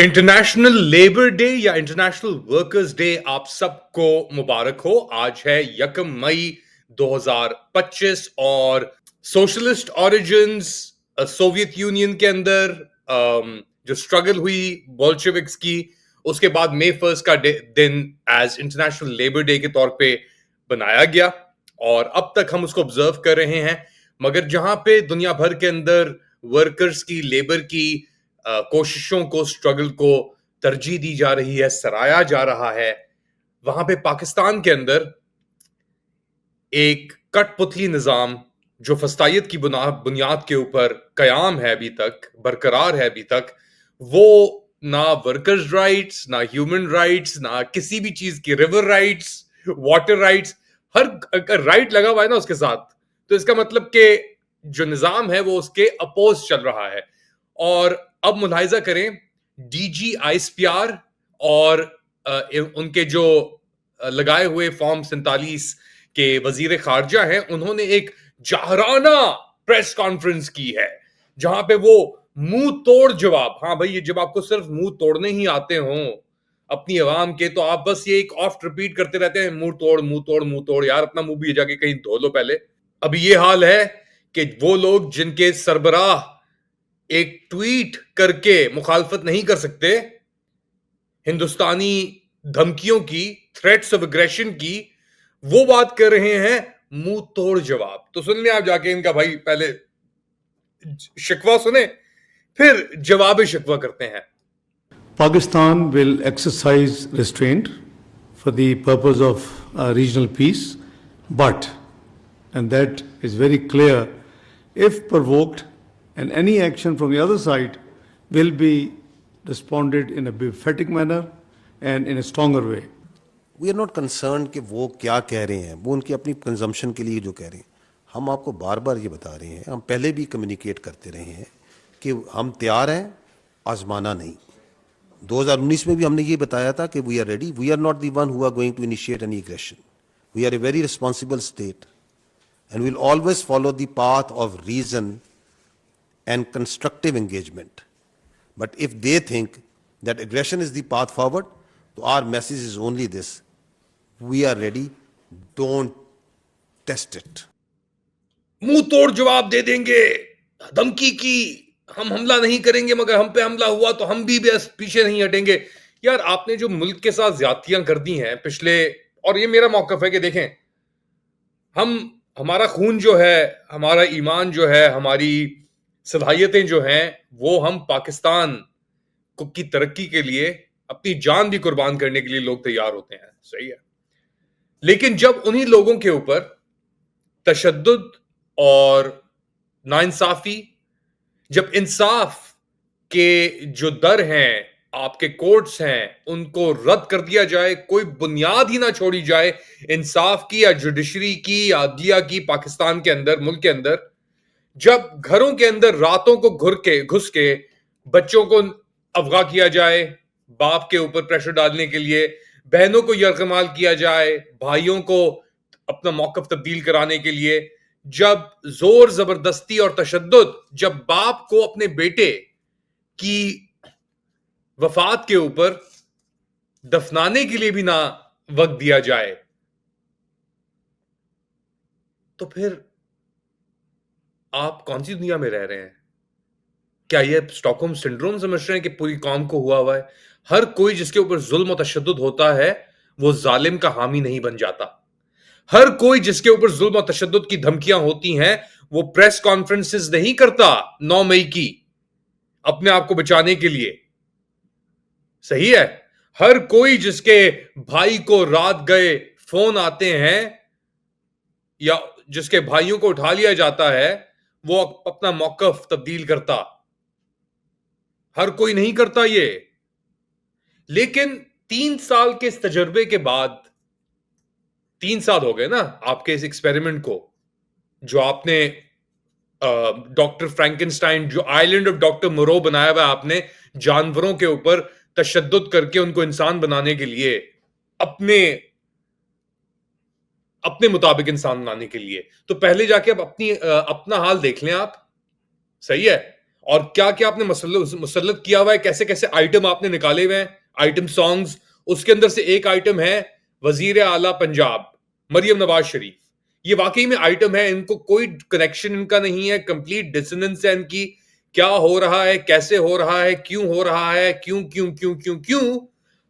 International labour day या international workers day आप सबको मुबारक हो। आज है 1 मई 2025 और सोशलिस्ट ऑरिजिन्स सोवियत यूनियन के अंदर जो स्ट्रगल हुई बोल्शेविक्स की, उसके बाद मई 1 का दिन एज इंटरनेशनल लेबर डे के तौर पे बनाया गया और अब तक हम उसको ऑब्जर्व कर रहे हैं। मगर जहां पे दुनिया भर के अंदर वर्कर्स की, लेबर की कोशिशों को, स्ट्रगल को तरजीह दी जा रही है, सराहा जा रहा है, वहां पे पाकिस्तान के अंदर एक कठपुतली निजाम जो फस्तायत की बुनियाद के ऊपर कयाम है, अभी तक बरकरार है, अभी तक वो ना वर्कर्स राइट्स, ना ह्यूमन राइट्स, ना किसी भी चीज की, रिवर राइट्स, वाटर राइट्स, हर राइट लगा हुआ है ना उसके साथ। तो इसका मतलब कि जो निजाम है वो उसके अपोज चल रहा है। और अब मुलाहिजा करें, डीजी आईएसपीआर और उनके जो लगाए हुए फॉर्म 47 के वजीर खारजा हैं, उन्होंने एक जाहराना प्रेस कॉन्फ्रेंस की है जहां पे वो मुंह तोड़ जवाब, हाँ भाई, ये जब आपको सिर्फ मुंह तोड़ने ही आते हों अपनी आवाम के, तो आप बस ये एक ऑफ्ट रिपीट करते रहते हैं, मुंह तोड़, मुंह तोड़, मुंह तोड़। यार अपना मुंह भी जाके कहीं धो लो पहले। अभी ये हाल है कि वो लोग जिनके सरबराह एक ट्वीट करके मुखालफत नहीं कर सकते हिंदुस्तानी धमकियों की, थ्रेट्स ऑफ एग्रेशन की, वो बात कर रहे हैं मुंह तोड़ जवाब। तो सुन लिया आप जाके इनका, भाई पहले शिकवा सुने फिर जवाब शिकवा करते हैं। Pakistan will exercise restraint for the purpose of regional peace, but, and that is very clear, if provoked, and any action from the other side will be responded in a emphatic manner and in a stronger way. We are not concern कि वो क्या कह रहे हैं, वो उनकी अपनी consumption के लिए जो कह रहे हैं। हम आपको बार बार ये बता रहे हैं, हम पहले भी कम्युनिकेट करते रहे हैं कि हम तैयार हैं, आजमाना नहीं। 2019 में भी हमने ये बताया था कि we are ready, we are not the one who are going to initiate any aggression, we are a very responsible state and will always follow the path of reason and constructive engagement. But if they think that aggression is the path forward, so our message is only this: we are ready, don't test it. मुंह तोड़ जवाब दे देंगे, धमकी की, हम हमला नहीं करेंगे, मगर हम पे हमला हुआ तो हम भी बस पीछे नहीं हटेंगे। यार आपने जो मुल्क के साथ ज्यादतियां कर दी हैं पिछले, और ये मेरा मौकफ है कि देखें, हमारा खून जो है, हमारा ईमान जो है, हमारी सलाहियतें जो हैं, वो हम पाकिस्तान की तरक्की के लिए अपनी जान भी कुर्बान करने के लिए लोग तैयार होते हैं, सही है। लेकिन जब उन्हीं लोगों के ऊपर तशद्दुद और नाइंसाफी, जब इंसाफ के जो दर हैं, आपके कोर्ट्स हैं, उनको रद्द कर दिया जाए, कोई बुनियाद ही ना छोड़ी जाए इंसाफ की या जुडिशरी की या अदलिया की पाकिस्तान के अंदर, मुल्क के अंदर, जब घरों के अंदर रातों को घुस के बच्चों को अगवा किया जाए, बाप के ऊपर प्रेशर डालने के लिए, बहनों को यरगमाल किया जाए, भाइयों को अपना मौकफ तब्दील कराने के लिए, जब जोर जबरदस्ती और तशद्दुद, जब बाप को अपने बेटे की वफात के ऊपर दफनाने के लिए भी ना वक्त दिया जाए, तो फिर आप कौन सी दुनिया में रह रहे हैं? क्या यह स्टॉकहोम सिंड्रोम समझ रहे हैं कि पूरी कौम को हुआ हुआ है? हर कोई जिसके ऊपर जुल्म और तशद्दुद होता है वो जालिम का हामी नहीं बन जाता। हर कोई जिसके ऊपर जुल्म और तशद्दुद की धमकियां होती हैं वो प्रेस कॉन्फ्रेंसेस नहीं करता 9 मई की अपने आप को बचाने के लिए, सही है। हर कोई जिसके भाई को रात गए फोन आते हैं या जिसके भाइयों को उठा लिया जाता है, वो अपना मौकफ तब्दील करता। हर कोई नहीं करता ये। लेकिन 3 साल के इस तजर्बे के बाद, 3 साल हो गए ना आपके इस एक्सपेरिमेंट को, जो आपने डॉक्टर फ्रैंकेनस्टाइन, जो आइलैंड ऑफ डॉक्टर मोरो बनाया हुआ आपने, जानवरों के ऊपर तशद्दुद करके उनको इंसान बनाने के लिए, अपने मुताबिक इंसान बनाने के लिए। तो पहले जाके अब अपना हाल देख लें आप, सही है। और क्या क्या आपने मुसल्लत किया हुआ है, कैसे कैसे आइटम आपने निकाले हुए हैं, आइटम सॉन्ग्स। उसके अंदर से एक आइटम है वजीर आला पंजाब मरियम नवाज शरीफ। ये वाकई में आइटम है, इनको कोई कनेक्शन इनका नहीं है, कंप्लीट डिसोनेंस है इनकी। क्या हो रहा है, कैसे हो रहा है, क्यों हो रहा है, क्यों क्यों क्यों क्यों क्यों।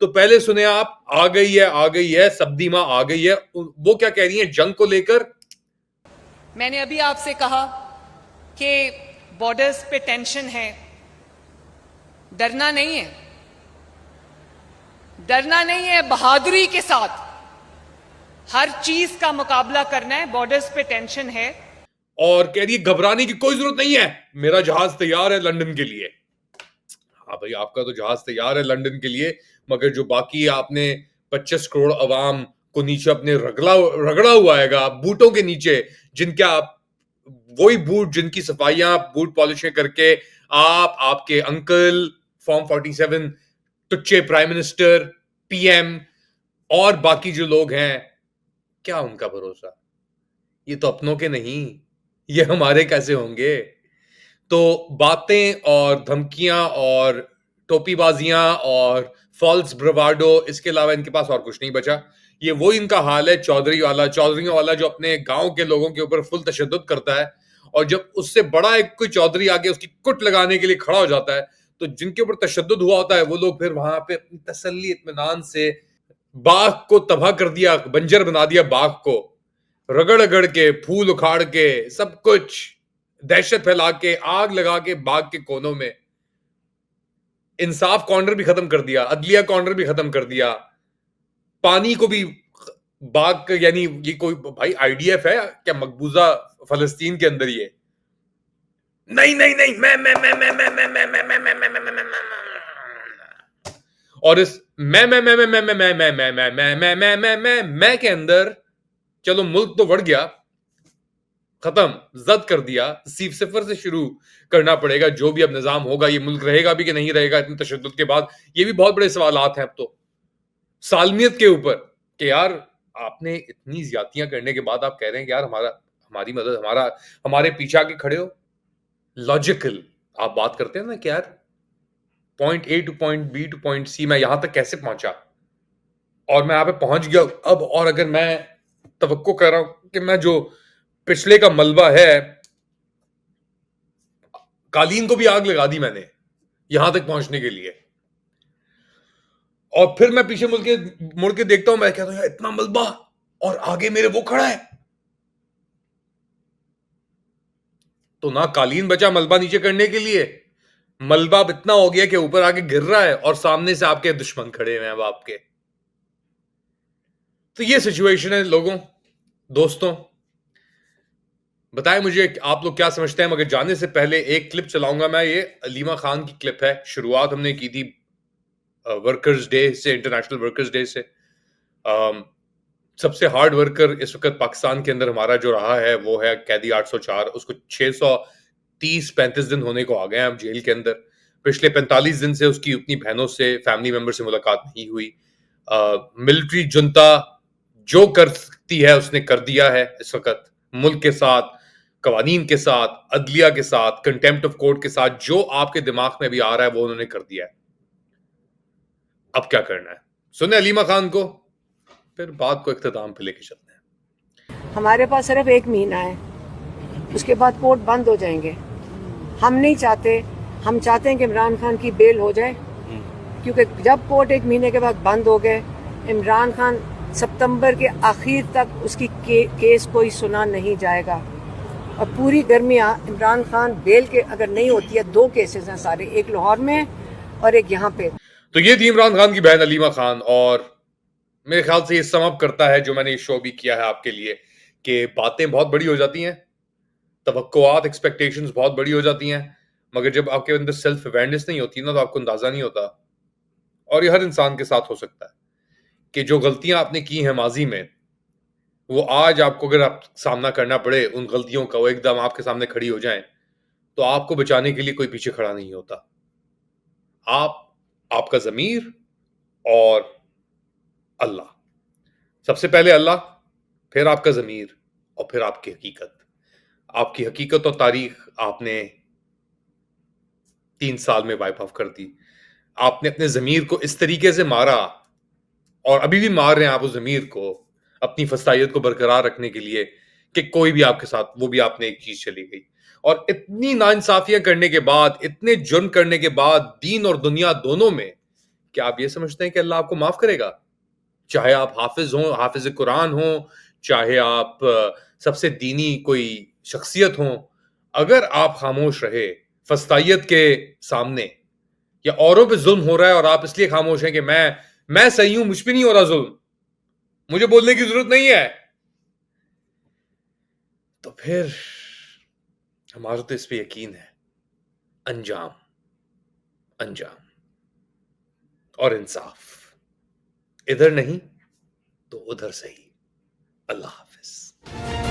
तो पहले सुने आप, आ गई है सब्दी मां आ गई है। वो क्या कह रही है जंग को लेकर। मैंने अभी आपसे कहा कि बॉर्डर्स पे टेंशन है, डरना नहीं है, डरना नहीं है, बहादुरी के साथ हर चीज का मुकाबला करना है। बॉर्डर्स पे टेंशन है और कह रही है घबराने की कोई जरूरत नहीं है, मेरा जहाज तैयार है लंदन के लिए। हाँ भाई, आपका तो जहाज तैयार है लंदन के लिए, मगर जो बाकी आपने 25 करोड़ अवाम को नीचे अपने रगड़ा हुआ है बूटों के नीचे, जिनके आप वही बूट जिनकी सफाइयां बूट पॉलिशें करके आप, आपके अंकल, फॉर्म 47 टुच्चे प्राइम मिनिस्टर, पीएम और बाकी जो लोग हैं, क्या उनका भरोसा। ये तो अपनों के नहीं, ये हमारे कैसे होंगे। तो बातें और धमकियां और टोपीबाजियां और फॉल्स ब्रवाडो, इसके अलावा इनके पास और कुछ नहीं बचा। ये वो इनका हाल है चौधरियों वाला जो अपने गांव के लोगों के ऊपर फुल तशद्दुद करता है, और जब उससे बड़ा एक कोई चौधरी आगे उसकी कुट लगाने के लिए खड़ा हो जाता है, तो जिनके ऊपर तशद्दुद हुआ होता है वो लोग फिर वहां पे अपनी तसल्ली इत्मीनान से बाग को तबाह कर दिया, बंजर बना दिया बाग को, रगड़ रगड़ के, फूल उखाड़ के, सब कुछ दहशत फैला के, आग लगा के बाग के कोनों में इंसाफ कॉर्नर भी खत्म कर दिया, अदलिया कॉर्नर भी खत्म कर दिया, पानी को भी बाग, यानी ये कोई भाई आईडीएफ है क्या मकबूजा फलस्तीन के अंदर। ये नहीं नहीं नहीं, और इस मैं के अंदर चलो मुल्क तो बढ़ गया, खत्म, जद कर दिया, सिफर से शुरू करना पड़ेगा। जो भी अब निजाम होगा, ये मुल्क रहेगा भी कि नहीं रहेगा इतने तशद्दुद के बाद, ये भी बहुत बड़े सवालात हैं अब तो सालमियत के ऊपर, कि यार आपने इतनी ज्यादतियां करने के बाद आप कह रहे हैं कि यार हमारी मदद, हमारे पीछे आके खड़े हो। लॉजिकल आप बात करते हैं ना कि यार point A to point B to point C मैं यहां तक कैसे पहुंचा, और मैं यहां पे पहुंच गया अब, और अगर मैं तवक्को कर रहा हूं कि मैं जो पिछले का मलबा है, कालीन को भी आग लगा दी मैंने यहां तक पहुंचने के लिए, और फिर मैं पीछे मुड़ के देखता हूं, मैं कहता हूं यार इतना मलबा और आगे मेरे वो खड़ा है, तो ना कालीन बचा मलबा नीचे करने के लिए, मलबा इतना हो गया कि ऊपर आके गिर रहा है और सामने से आपके दुश्मन खड़े हुए हैं अब आपके। तो ये सिचुएशन है लोगों, दोस्तों। बताएं मुझे आप लोग क्या समझते हैं, मगर जाने से पहले एक क्लिप चलाऊंगा मैं। ये अलीमा खान की क्लिप है, शुरुआत हमने की थी वर्कर्स डे से, इंटरनेशनल वर्कर्स डे से। सबसे हार्ड वर्कर इस वक्त पाकिस्तान के अंदर हमारा जो रहा है वो है कैदी 804, उसको 630-35 दिन होने को आ गए हैं अब जेल के अंदर। पिछले 45 दिन से उसकी अपनी बहनों से, फैमिली मेंबर से मुलाकात नहीं हुई। मिलिट्री जुंता जो कर सकती है उसने कर दिया है इस वक्त, मुल्क के साथ, कवानीन के साथ, अदलिया के साथ, कंटेम्प्ट ऑफ कोर्ट के साथ, जो आपके दिमाग में भी आ रहा है वो उन्होंने कर दिया है। अब क्या करना है, सुने अलीमा खान को, फिर बात को इख्तिताम पे लेके चलते हैं। हमारे पास सिर्फ 1 महीना है, उसके बाद कोर्ट बंद हो जाएंगे। हम नहीं चाहते, हम चाहते हैं कि इमरान खान की बेल हो जाए, क्योंकि जब कोर्ट 1 महीने के बाद बंद हो गए, इमरान खान सितंबर के आखिर तक उसकी केस कोई सुना नहीं जाएगा। और पूरी गर्मियाँ इमरान खान बेल के अगर नहीं होती है, 2 केसेस हैं सारे, एक लाहौर में और एक यहाँ पे। तो ये थी इमरान खान की बहन अलीमा खान, और मेरे ख्याल से ये सम अप करता है जो मैंने शो भी किया है आपके लिए, कि बातें बहुत बड़ी हो जाती हैं, तवक्कुआत, एक्सपेक्टेशंस बहुत बड़ी हो जाती हैं, मगर जब आपके अंदर सेल्फ अवेयरनेस नहीं होती ना, तो आपको अंदाजा नहीं होता। और ये हर इंसान के साथ हो सकता है कि जो गलतियां आपने की हैं माजी में, वो आज आपको अगर आप सामना करना पड़े उन गलतियों का, वो एकदम आपके सामने खड़ी हो जाएं, तो आपको बचाने के लिए कोई पीछे खड़ा नहीं होता। आपका ज़मीर और अल्लाह, सबसे पहले अल्लाह, फिर आपका ज़मीर, और फिर आपकी हकीकत और तारीख आपने 3 साल में वाइप ऑफ कर दी। आपने अपने ज़मीर को इस तरीके से मारा और अभी भी मार रहे हैं आप उस ज़मीर को, अपनी फसाइयत को बरकरार रखने के लिए कि कोई भी आपके साथ, वो भी आपने एक चीज़ चली गई। और इतनी नाइंसाफ़ियाँ करने के बाद, इतने जुर्म करने के बाद, दीन और दुनिया दोनों में, क्या आप ये समझते हैं कि अल्लाह आपको माफ़ करेगा? चाहे आप हाफ़िज़ हों, हाफ़िज़ कुरान हों, चाहे आप सबसे दीनी कोई शख्सियत हों, अगर आप खामोश रहे फस्तायत के सामने या औरों पे ज़ुल्म हो रहा है और आप इसलिए खामोश हैं कि मैं सही हूं, मुझ पे नहीं हो रहा ज़ुल्म, मुझे बोलने की ज़रूरत नहीं है, तो फिर हमारा तो इस पे यकीन है, अंजाम, अंजाम और इंसाफ, इधर नहीं तो उधर सही। अल्लाह हाफ़िज़।